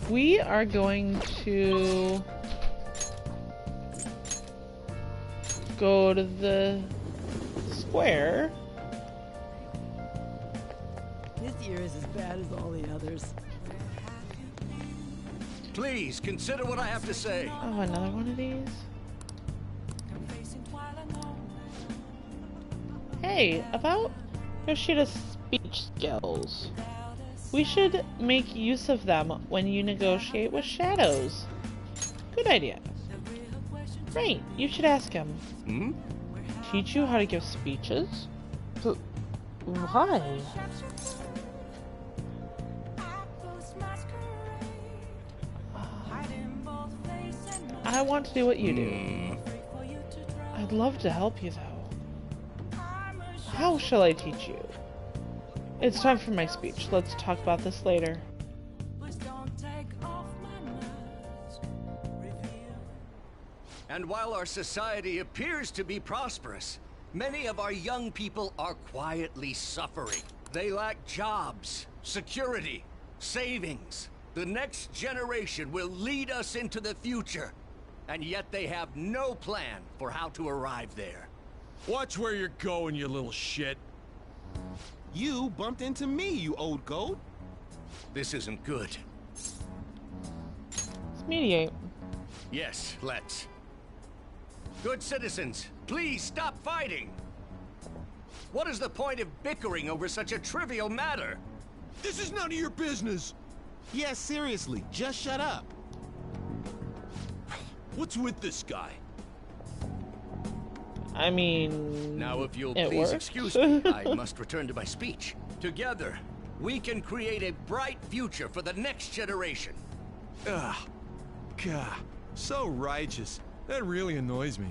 We are going to go to the square. This year is as bad as all the others. Please consider what I have to say. Oh, another one of these? Hey, about Yoshida's speech skills. We should make use of them when you negotiate with shadows. Good idea. Right, you should ask him. Hmm? Teach you how to give speeches? Why? I want to do what you do. I'd love to help you, though. How shall I teach you? It's time for my speech. Let's talk about this later. And while our society appears to be prosperous, many of our young people are quietly suffering. They lack jobs, security, savings. The next generation will lead us into the future, and yet they have no plan for how to arrive there. Watch where you're going, you little shit. You bumped into me, you old goat. This isn't good. Let's mediate. Yes, let's. Good citizens, please stop fighting. What is the point of bickering over such a trivial matter? This is none of your business. Yeah, seriously, just shut up. What's with this guy? I mean... Now, if you'll it please works. excuse me, I must return to my speech. Together, we can create a bright future for the next generation. Ugh. God, so righteous. That really annoys me.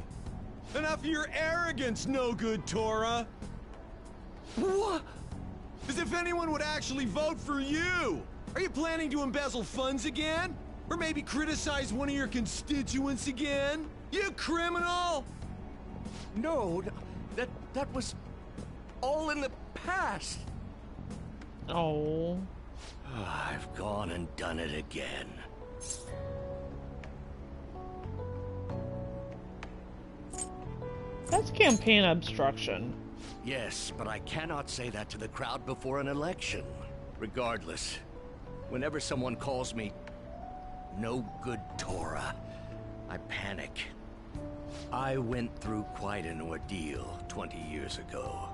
Enough of your arrogance, no good Torah! What? As if anyone would actually vote for you! Are you planning to embezzle funds again? Or maybe criticize one of your constituents again? You criminal! No, that was all in the past. Oh. I've gone and done it again. That's campaign obstruction. Yes, but I cannot say that to the crowd before an election. Regardless, whenever someone calls me no good Torah, I panic. I went through quite an ordeal 20 years ago.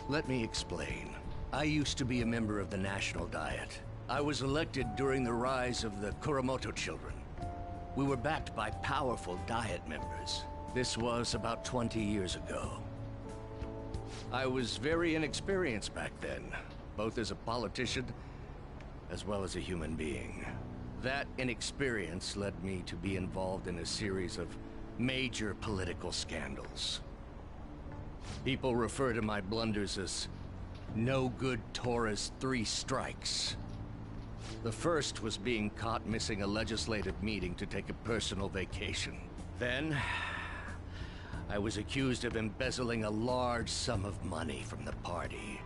Let me explain. I used to be a member of the National Diet. I was elected during the rise of the Kuramoto children. We were backed by powerful Diet members. This was about 20 years ago. I was very inexperienced back then, both as a politician as well as a human being. That inexperience led me to be involved in a series of major political scandals. People refer to my blunders as no good Torah's 3 strikes. The first was being caught missing a legislative meeting to take a personal vacation. Then, I was accused of embezzling a large sum of money from the party,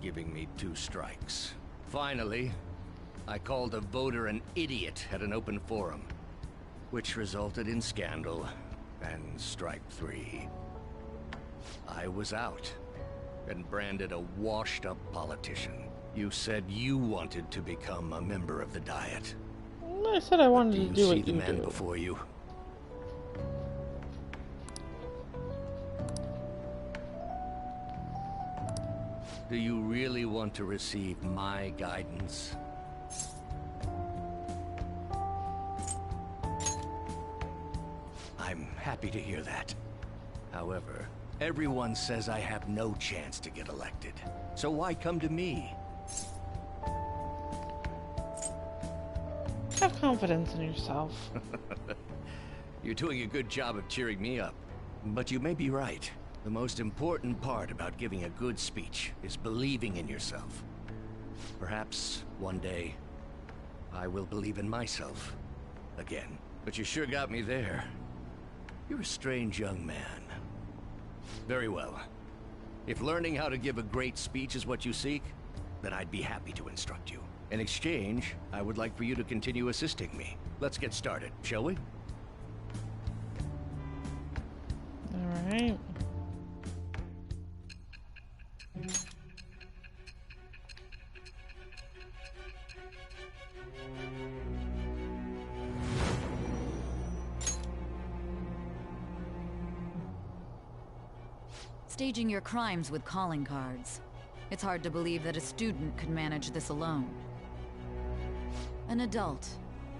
giving me 2 strikes. Finally, I called a voter an idiot at an open forum, which resulted in scandal and strike 3. I was out and branded a washed-up politician. You said you wanted to become a member of the Diet. I said I wanted to do Do you see what the you man do. before you? Do you really want to receive my guidance? I'm happy to hear that. However, everyone says I have no chance to get elected. So why come to me? Have confidence in yourself. You're doing a good job of cheering me up. But you may be right. The most important part about giving a good speech is believing in yourself. Perhaps one day, I will believe in myself again. But you sure got me there. You're a strange young man. Very well. If learning how to give a great speech is what you seek, then I'd be happy to instruct you. In exchange, I would like for you to continue assisting me. Let's get started, shall we? Alright. Staging your crimes with calling cards. It's hard to believe that a student could manage this alone. An adult.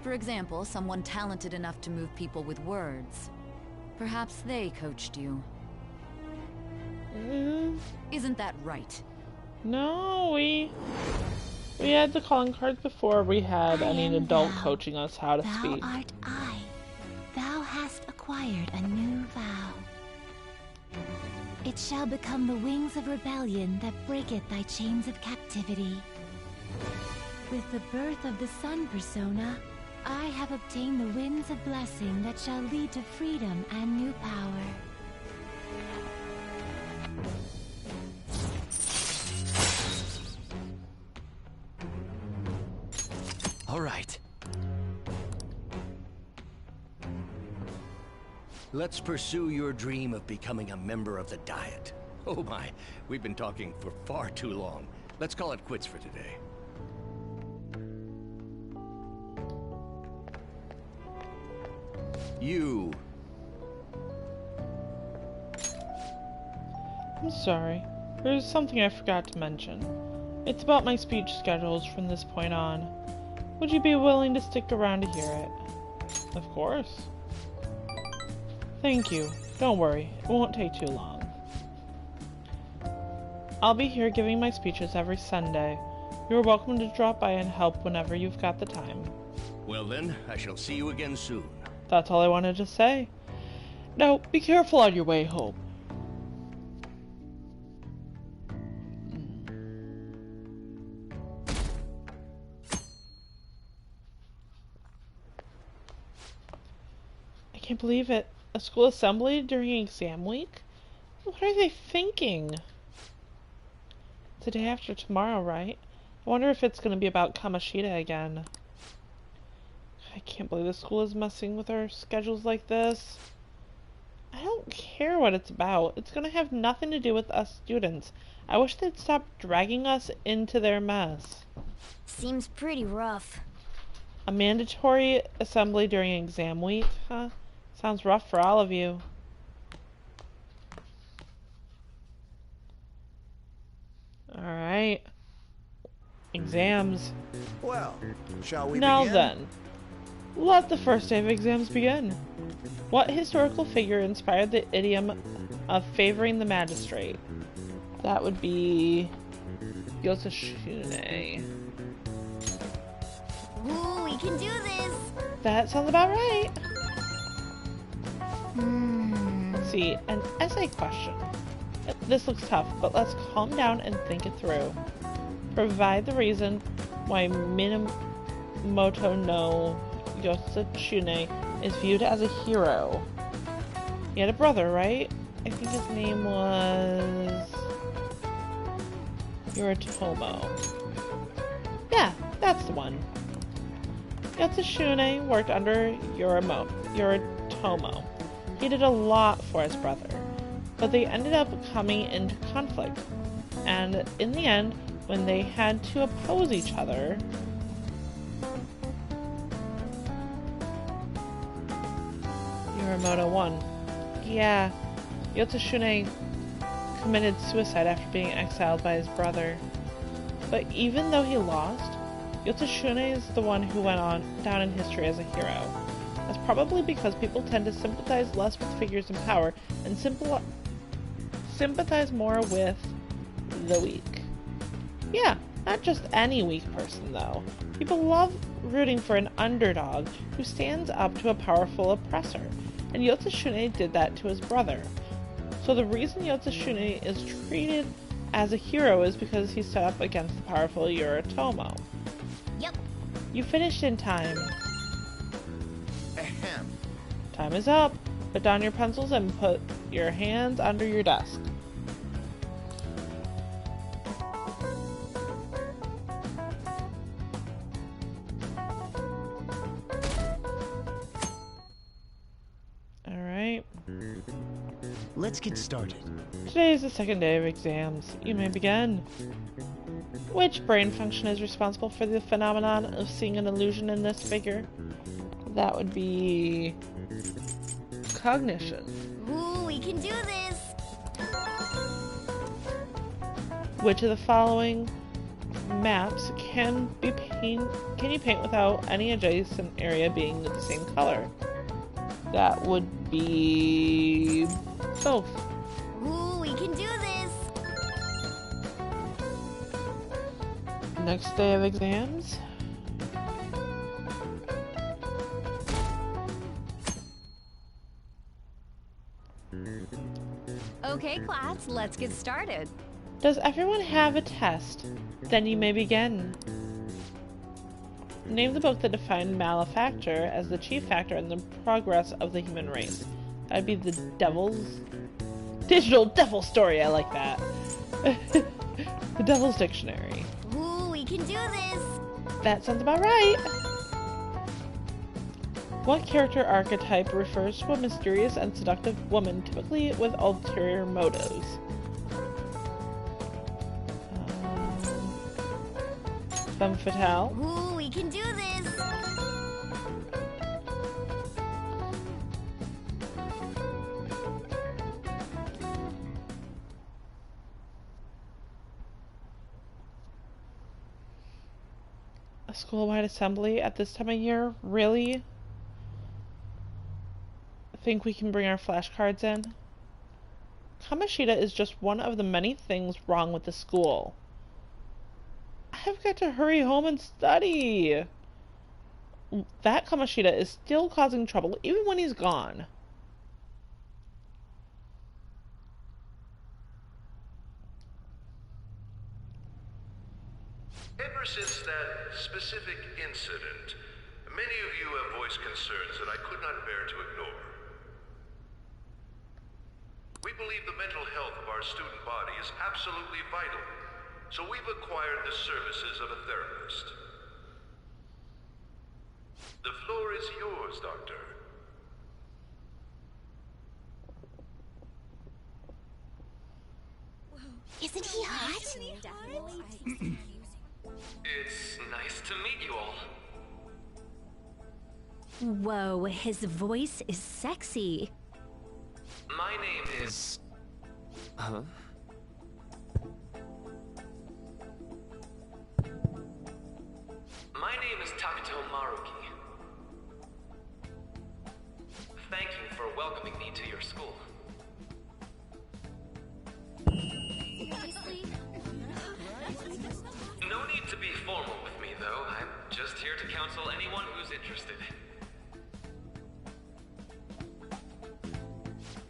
For example, someone talented enough to move people with words. Perhaps they coached you. Isn't that right? No, we had the calling cards before we had any adult thou. coaching us how to Thou speak. art I. Thou hast acquired a new vow. It shall become the wings of rebellion that breaketh thy chains of captivity. With the birth of the sun persona, I have obtained the winds of blessing that shall lead to freedom and new power. All right. Let's pursue your dream of becoming a member of the Diet. Oh my, we've been talking for far too long. Let's call it quits for today. You. I'm sorry. There's something I forgot to mention. It's about my speech schedules from this point on. Would you be willing to stick around to hear it? Of course. Thank you. Don't worry, it won't take too long. I'll be here giving my speeches every Sunday. You're welcome to drop by and help whenever you've got the time. Well then, I shall see you again soon. That's all I wanted to say. Now, be careful on your way home. I can't believe it. A school assembly during exam week? What are they thinking? It's the day after tomorrow, right? I wonder if it's going to be about Kamoshida again. I can't believe the school is messing with our schedules like this. I don't care what it's about. It's going to have nothing to do with us students. I wish they'd stop dragging us into their mess. Seems pretty rough. A mandatory assembly during exam week, huh? Sounds rough for all of you. Alright. Exams. Well, shall we Now begin? then, let the first day of exams begin. What historical figure inspired the idiom of favoring the magistrate? That would be Yoshitsune. Ooh, we can do this! That sounds about right. Let's see, an essay question. This looks tough, but let's calm down and think it through. Provide the reason why Minamoto no Yoshitsune is viewed as a hero. He had a brother, right? I think his name was Yoritomo. Yeah, that's the one. Yoshitsune worked under Yoritomo. He did a lot for his brother, but they ended up coming into conflict, and in the end, when they had to oppose each other, Yoritomo won. Yeah, Yoshitsune committed suicide after being exiled by his brother. But even though he lost, Yoshitsune is the one who went on down in history as a hero. That's probably because people tend to sympathize less with figures in power and sympathize more with the weak. Yeah, not just any weak person though. People love rooting for an underdog who stands up to a powerful oppressor, and Yoshitsune did that to his brother. So the reason Yoshitsune is treated as a hero is because he stood up against the powerful Yoritomo. Yep. You finished in time. Ahem. Time is up. Put down your pencils and put your hands under your desk. let's get started. Today is the second day of exams. You may begin. Which brain function is responsible for the phenomenon of seeing an illusion in this figure? That would be cognition. Ooh, we can do this! Which of the following maps can you paint without any adjacent area being the same color? That would be both. Ooh, we can do this! Next day of exams. Okay, class, let's get started. Does everyone have a test? Then you may begin. Name the book that defined malefactor as the chief factor in the progress of the human race. That'd be the Digital Devil Story, I like that. The Devil's Dictionary. Ooh, we can do this! That sounds about right. What character archetype refers to a mysterious and seductive woman, typically with ulterior motives? Femme fatale. Ooh, we can do this! A school-wide assembly at this time of year? Really? Think we can bring our flashcards in? Kamoshida is just one of the many things wrong with the school. I've got to hurry home and study. That Kamoshida is still causing trouble even when he's gone. Ever since that specific incident, many of you have voiced concerns that I could not bear to ignore. We believe the mental health of our student body is absolutely vital, so we've acquired the services of a therapist. The floor is yours, Doctor. Isn't he hot? It's nice to meet you all. Whoa, his voice is sexy. My name is... Huh? My name is Takuto Maruki. Thank you for welcoming me to your school. No need to be formal with me, though. I'm just here to counsel anyone who's interested.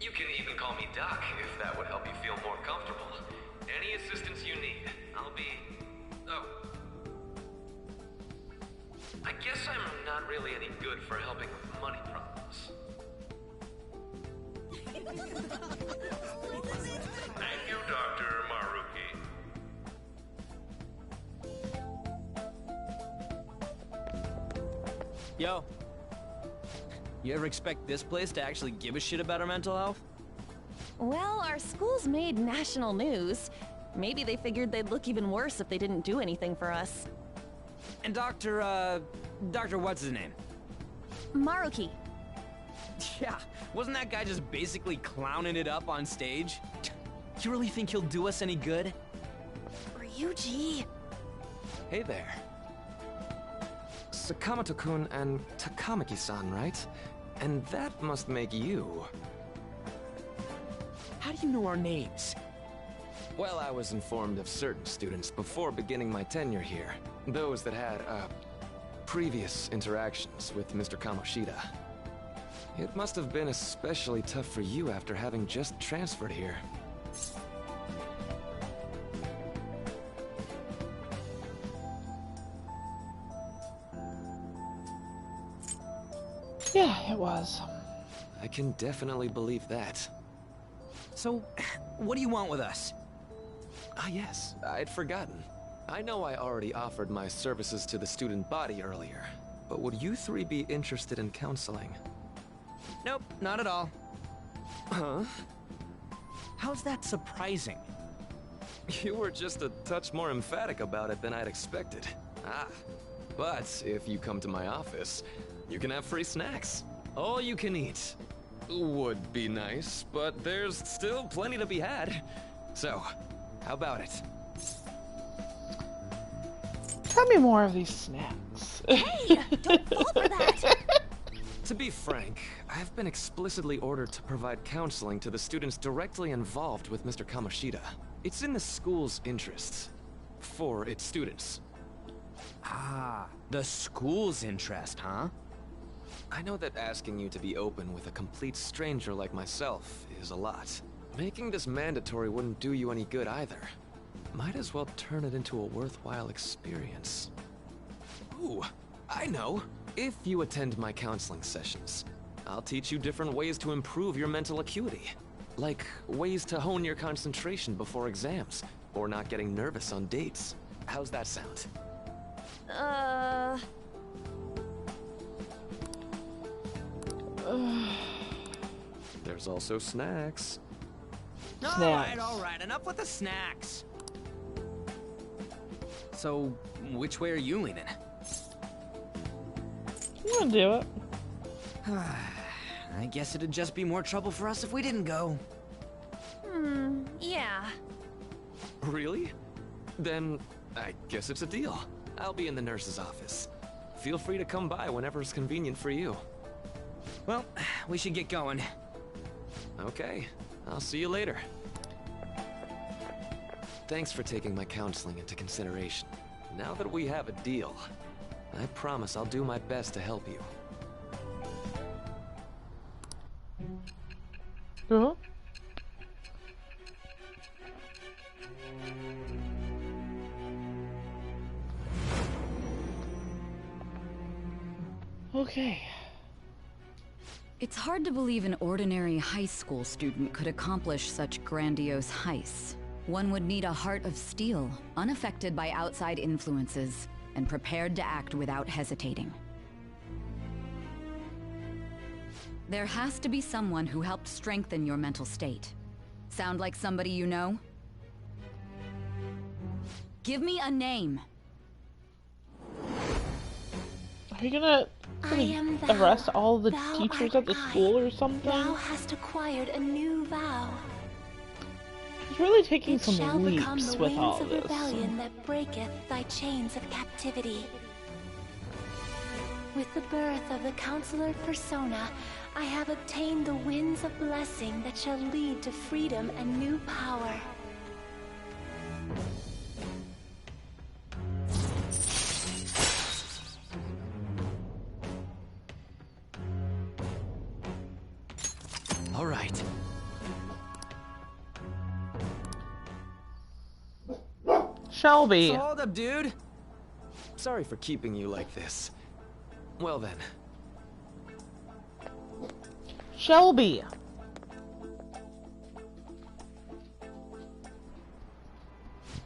You can even call me Doc, if that would help you feel more comfortable. Any assistance you need, I'll be... Oh. I guess I'm not really any good for helping with money problems. Thank you, Dr. Maruki. Yo. You ever expect this place to actually give a shit about our mental health? Well, our school's made national news. Maybe they figured they'd look even worse if they didn't do anything for us. And Dr. what's his name? Maruki. Yeah, wasn't that guy just basically clowning it up on stage? You really think he'll do us any good? Ryuji. Hey there. Sakamoto-kun and Takamaki-san, right? And that must make you. How do you know our names? Well, I was informed of certain students before beginning my tenure here. Those that had, previous interactions with Mr. Kamoshida. It must have been especially tough for you after having just transferred here. Yeah, it was. I can definitely believe that. So, what do you want with us? Ah, yes, I'd forgotten. I know I already offered my services to the student body earlier, but would you three be interested in counseling? Nope, not at all. Huh? How's that surprising? You were just a touch more emphatic about it than I'd expected. Ah, but if you come to my office, you can have free snacks. All you can eat. Would be nice, but there's still plenty to be had. So, how about it? Tell me more of these snacks. Hey, don't fall for that! To be frank, I've been explicitly ordered to provide counseling to the students directly involved with Mr. Kamoshida. It's in the school's interests. For its students. Ah, the school's interest, huh? I know that asking you to be open with a complete stranger like myself is a lot. Making this mandatory wouldn't do you any good either. Might as well turn it into a worthwhile experience. Ooh, I know. If you attend my counseling sessions, I'll teach you different ways to improve your mental acuity. Like ways to hone your concentration before exams, or not getting nervous on dates. How's that sound? There's also snacks. Alright, enough with the snacks. So, which way are you leaning? I'm gonna do it. I guess it'd just be more trouble for us if we didn't go. Yeah. Really? Then, I guess it's a deal. I'll be in the nurse's office. Feel free to come by whenever it's convenient for you. Well, we should get going. Okay, I'll see you later. Thanks for taking my counseling into consideration. Now that we have a deal, I promise I'll do my best to help you. Uh-huh. Okay. It's hard to believe an ordinary high school student could accomplish such grandiose heists. One would need a heart of steel, unaffected by outside influences, and prepared to act without hesitating. There has to be someone who helped strengthen your mental state. Sound like somebody you know? Give me a name. Are you gonna arrest all the teachers at the school or something? Thou hast acquired a new vow. He's really taking It some shall become leaps the with wings all of this. rebellion that breaketh thy chains of captivity. With the birth of the Counselor Persona, I have obtained the winds of blessing that shall lead to freedom and new power. All right. Shelby. So hold up, dude. Sorry for keeping you like this. Well then. Shelby.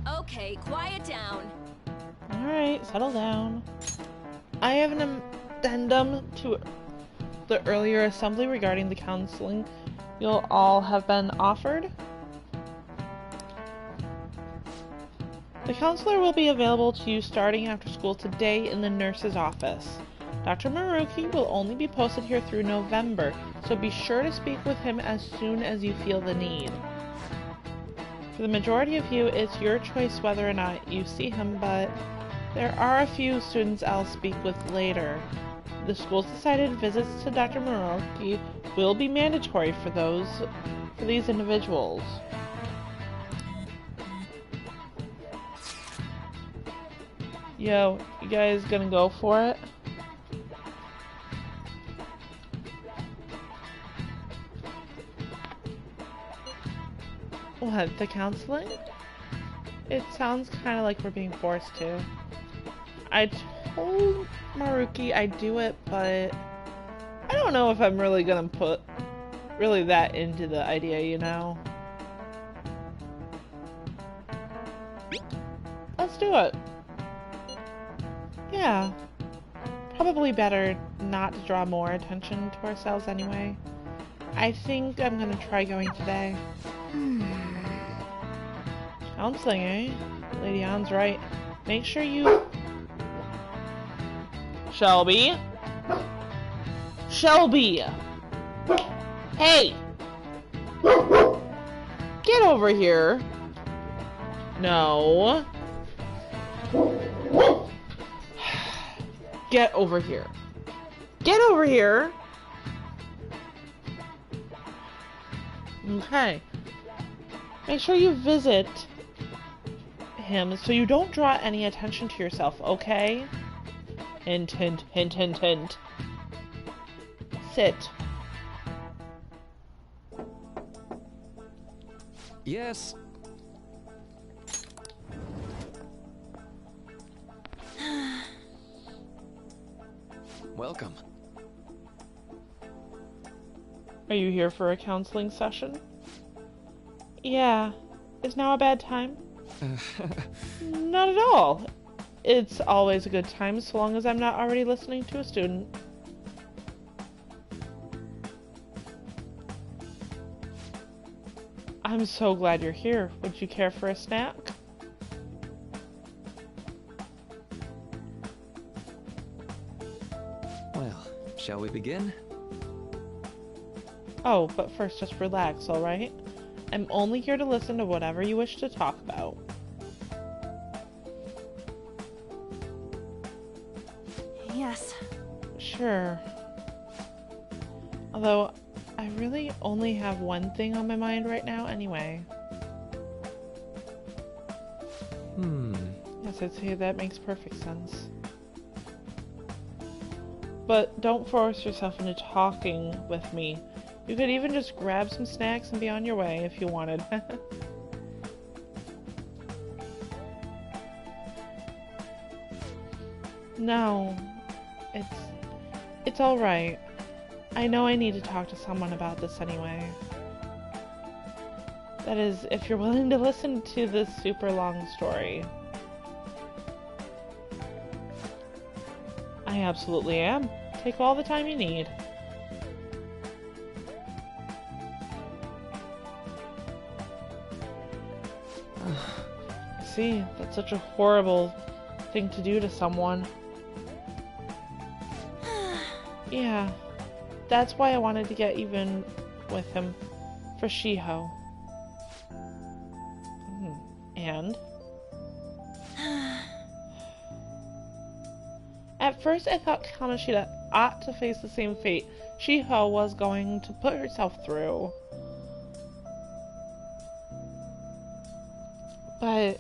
Okay, quiet down. Alright, settle down. I have an addendum to the earlier assembly regarding the counseling you'll all have been offered. The counselor will be available to you starting after school today in the nurse's office. Dr. Maruki will only be posted here through November, so be sure to speak with him as soon as you feel the need. For the majority of you, it's your choice whether or not you see him, but there are a few students I'll speak with later. The school's decided visits to Dr. Maruki will be mandatory for these individuals. Yo, you guys gonna go for it? What, the counseling? It sounds kind of like we're being forced to. I told Maruki I'd do it, but I don't know if I'm really gonna put that into the idea, you know? Let's do it. Yeah. Probably better not to draw more attention to ourselves anyway. I think I'm gonna try going today. Counseling, eh? Lady Ann's right. Make sure you... Shelby? Shelby! Hey! Get over here! No. Get over here. Get over here! Okay. Make sure you visit him so you don't draw any attention to yourself, okay? Hint, hint, hint, hint, hint. Sit. Yes. Welcome. Are you here for a counseling session? Yeah. Is now a bad time? Not at all. It's always a good time so long as I'm not already listening to a student. I'm so glad you're here. Would you care for a snack? Well, shall we begin? Oh, but first just relax, alright? I'm only here to listen to whatever you wish to talk about. Yes. Sure. Although, I really only have one thing on my mind right now anyway. Yes, I'd say that makes perfect sense. But don't force yourself into talking with me. You could even just grab some snacks and be on your way if you wanted. No. It's alright. I know I need to talk to someone about this anyway. That is, if you're willing to listen to this super long story. I absolutely am. Take all the time you need. See, that's such a horrible thing to do to someone. Yeah, that's why I wanted to get even with him for Shiho. And? At first I thought Kamoshida ought to face the same fate Shiho was going to put herself through. But...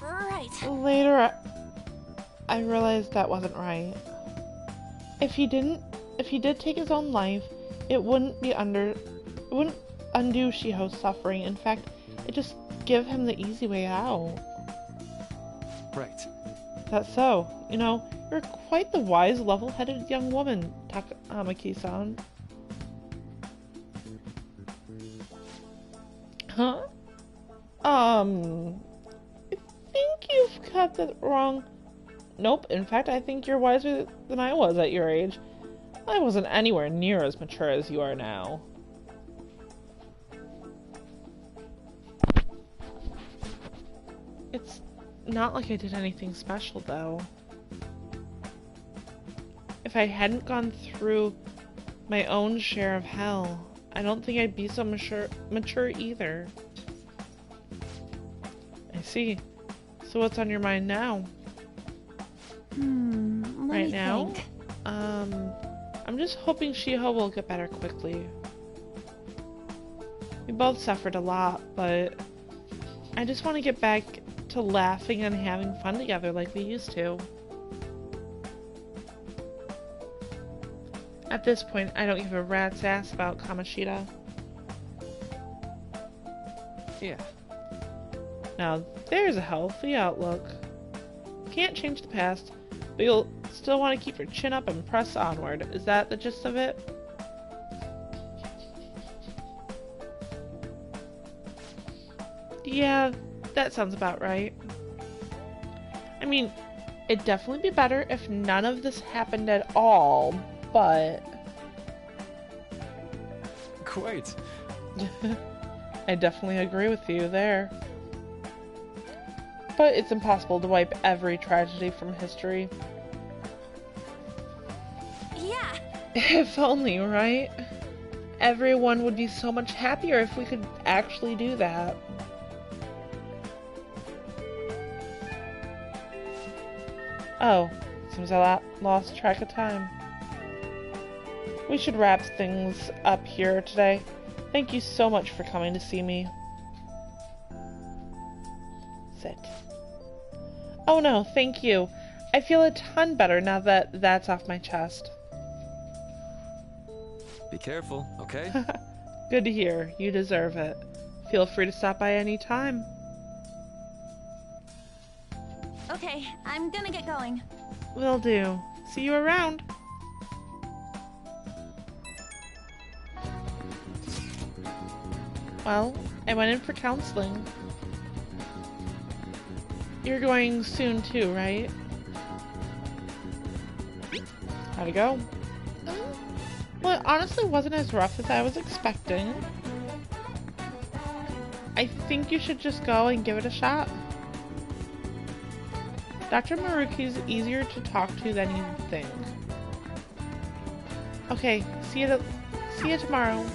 Right. Later, I realized that wasn't right. If he did take his own life, it wouldn't undo Shiho's suffering. In fact, it just give him the easy way out. Right. That's so. You know, you're quite the wise, level-headed young woman, Takamaki-san. Huh? I think you've got that wrong. Nope, in fact, I think you're wiser than I was at your age. I wasn't anywhere near as mature as you are now. It's not like I did anything special, though. If I hadn't gone through my own share of hell, I don't think I'd be so mature either. I see. So what's on your mind now? Right now? Think. I'm just hoping Shiho will get better quickly. We both suffered a lot, but I just want to get back to laughing and having fun together like we used to. At this point, I don't give a rat's ass about Kamoshida. Yeah. Now, there's a healthy outlook. Can't change the past, but you'll still want to keep your chin up and press onward. Is that the gist of it? Yeah, that sounds about right. I mean, it'd definitely be better if none of this happened at all, but... quite. I definitely agree with you there. But it's impossible to wipe every tragedy from history. Yeah. If only, right? Everyone would be so much happier if we could actually do that. Oh, seems I lost track of time. We should wrap things up here today. Thank you so much for coming to see me. Sit. Oh no, thank you. I feel a ton better now that that's off my chest. Be careful, okay? Good to hear. You deserve it. Feel free to stop by any time. Okay, I'm gonna get going. Will do. See you around. Well, I went in for counseling. You're going soon too, right? How'd it go? Well, it honestly wasn't as rough as I was expecting. I think you should just go and give it a shot. Dr. Maruki's easier to talk to than you think. Okay, see you tomorrow.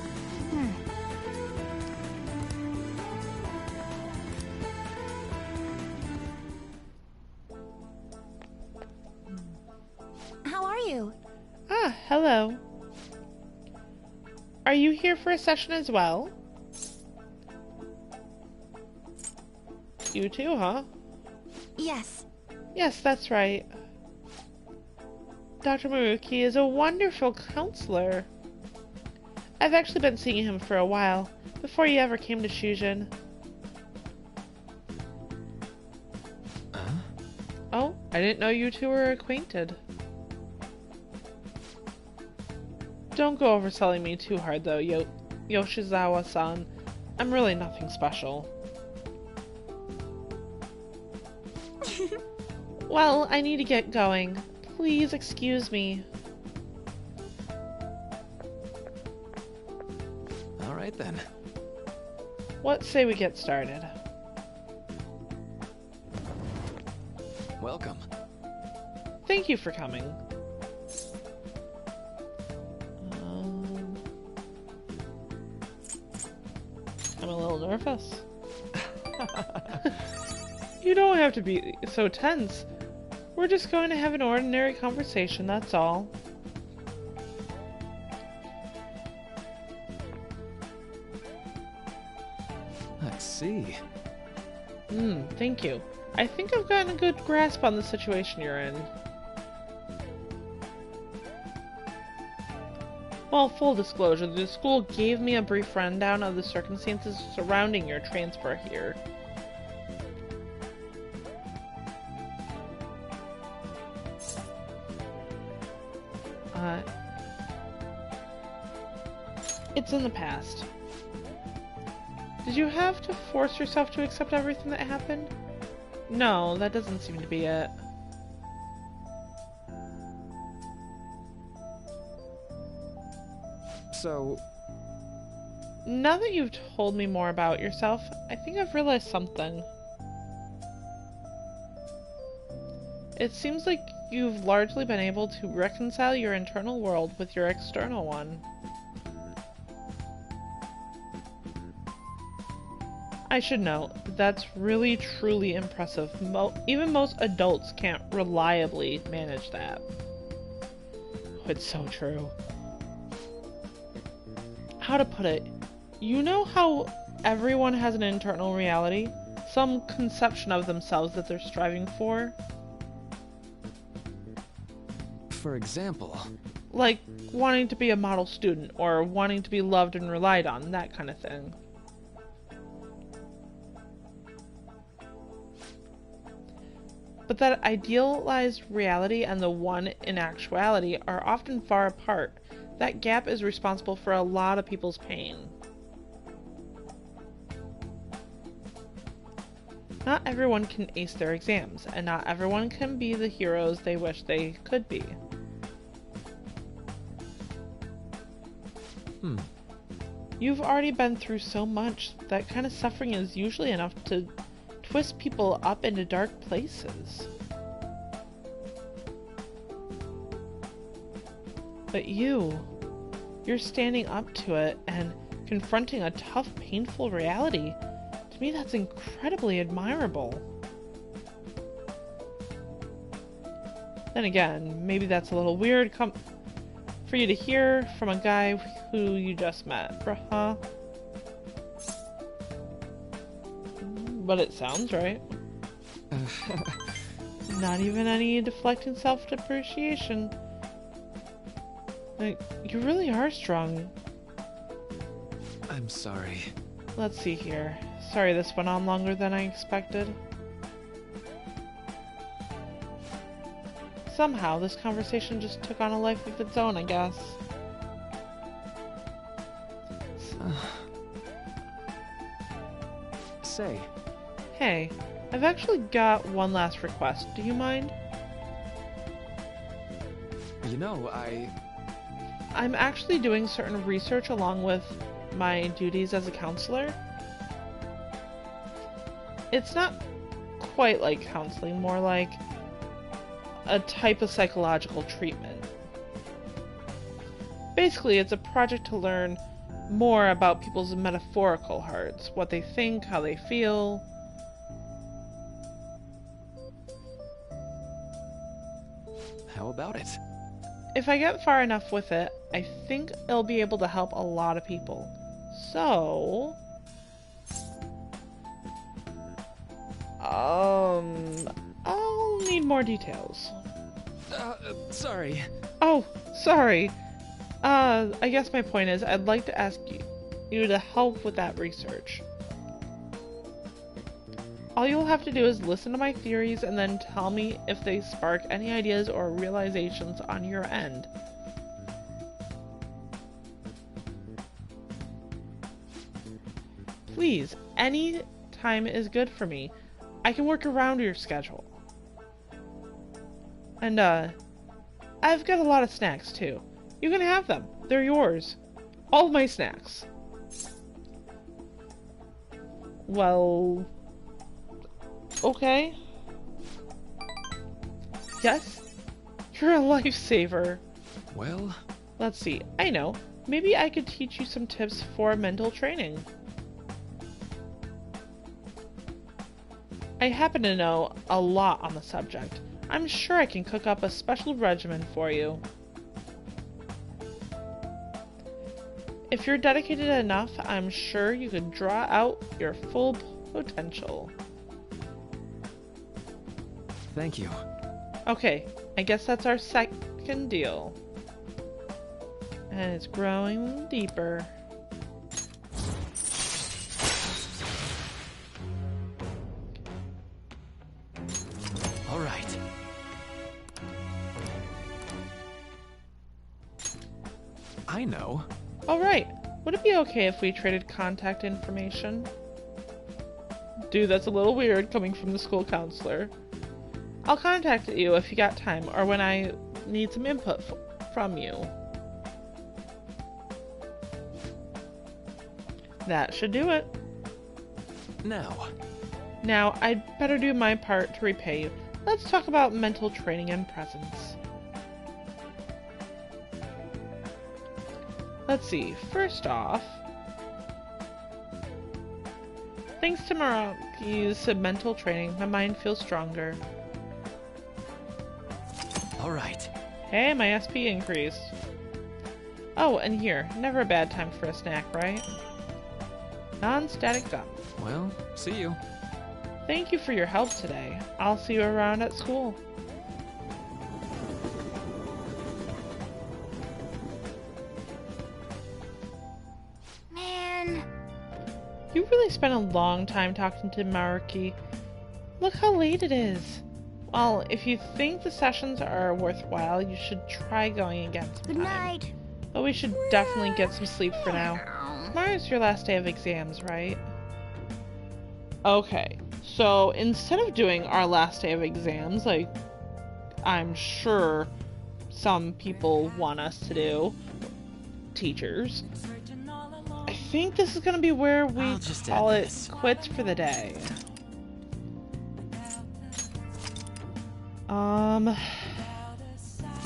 How are you? Ah, hello. Are you here for a session as well? You too, huh? Yes. Yes, that's right. Dr. Maruki is a wonderful counselor. I've actually been seeing him for a while, before he ever came to Shujin. Oh, I didn't know you two were acquainted. Don't go overselling me too hard though, Yoshizawa-san. I'm really nothing special. Well, I need to get going. Please excuse me. All right then. What say we get started? Welcome. Thank you for coming. I'm a little nervous. You don't have to be so tense. We're just going to have an ordinary conversation, that's all. I see. Thank you. I think I've gotten a good grasp on the situation you're in. Well, full disclosure, the school gave me a brief rundown of the circumstances surrounding your transfer here. It's in the past. Did you have to force yourself to accept everything that happened? No, that doesn't seem to be it. So... Now that you've told me more about yourself, I think I've realized something. It seems like you've largely been able to reconcile your internal world with your external one. I should note, that's really truly impressive. Even most adults can't reliably manage that. Oh, it's so true. How to put it? You know how everyone has an internal reality? Some conception of themselves that they're striving for? For example? Like wanting to be a model student, or wanting to be loved and relied on, that kind of thing. But that idealized reality and the one in actuality are often far apart. That gap is responsible for a lot of people's pain. Not everyone can ace their exams, and not everyone can be the heroes they wish they could be. You've already been through so much. That kind of suffering is usually enough to twist people up into dark places. But you're standing up to it and confronting a tough, painful reality. To me, that's incredibly admirable. Then again, maybe that's a little weird for you to hear from a guy who you just met, huh? But it sounds right. Not even any deflecting self-depreciation. Like, you really are strong. I'm sorry. Let's see here. Sorry this went on longer than I expected. Somehow, this conversation just took on a life of its own, I guess. Say. Hey, I've actually got one last request. Do you mind? You know, I'm actually doing certain research along with my duties as a counselor. It's not quite like counseling, more like a type of psychological treatment. Basically, it's a project to learn more about people's metaphorical hearts, what they think, how they feel. How about it? If I get far enough with it, I think it'll be able to help a lot of people. So... I'll need more details. Sorry. Oh, sorry. I guess my point is, I'd like to ask you to help with that research. All you'll have to do is listen to my theories and then tell me if they spark any ideas or realizations on your end. Please, any time is good for me. I can work around your schedule. And, I've got a lot of snacks, too. You can have them. They're yours. All of my snacks. Well... okay. Yes? You're a lifesaver. Well... let's see. I know. Maybe I could teach you some tips for mental training. I happen to know a lot on the subject. I'm sure I can cook up a special regimen for you. If you're dedicated enough, I'm sure you could draw out your full potential. Thank you. Okay, I guess that's our second deal. And it's growing deeper. All right. I know. Alright, would it be okay if we traded contact information? Dude, that's a little weird coming from the school counselor. I'll contact you if you got time, or when I need some input from you. That should do it. Now, I'd better do my part to repay you. Let's talk about mental training and presence. Let's see, first off, thanks to Maraki's mental training, my mind feels stronger. Alright. Hey, my SP increased. Oh, and here, never a bad time for a snack, right? Non-static gun. Well, see you. Thank you for your help today. I'll see you around at school. Man. You really spent a long time talking to Maraki. Look how late it is. Well, if you think the sessions are worthwhile, you should try going again sometime. Good night. But we should definitely get some sleep for now. Tomorrow's your last day of exams, right? Okay, so instead of doing our last day of exams, like I'm sure some people want us to do, teachers, I think this is gonna be where we I'll just call add it this. quits for the day.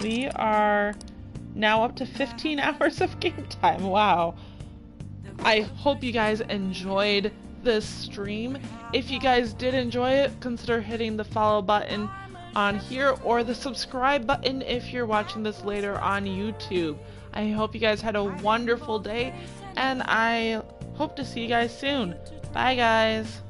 We are now up to 15 hours of game time. Wow. I hope you guys enjoyed this stream. If you guys did enjoy it, consider hitting the follow button on here or the subscribe button if you're watching this later on YouTube. I hope you guys had a wonderful day, and I hope to see you guys soon. Bye, guys.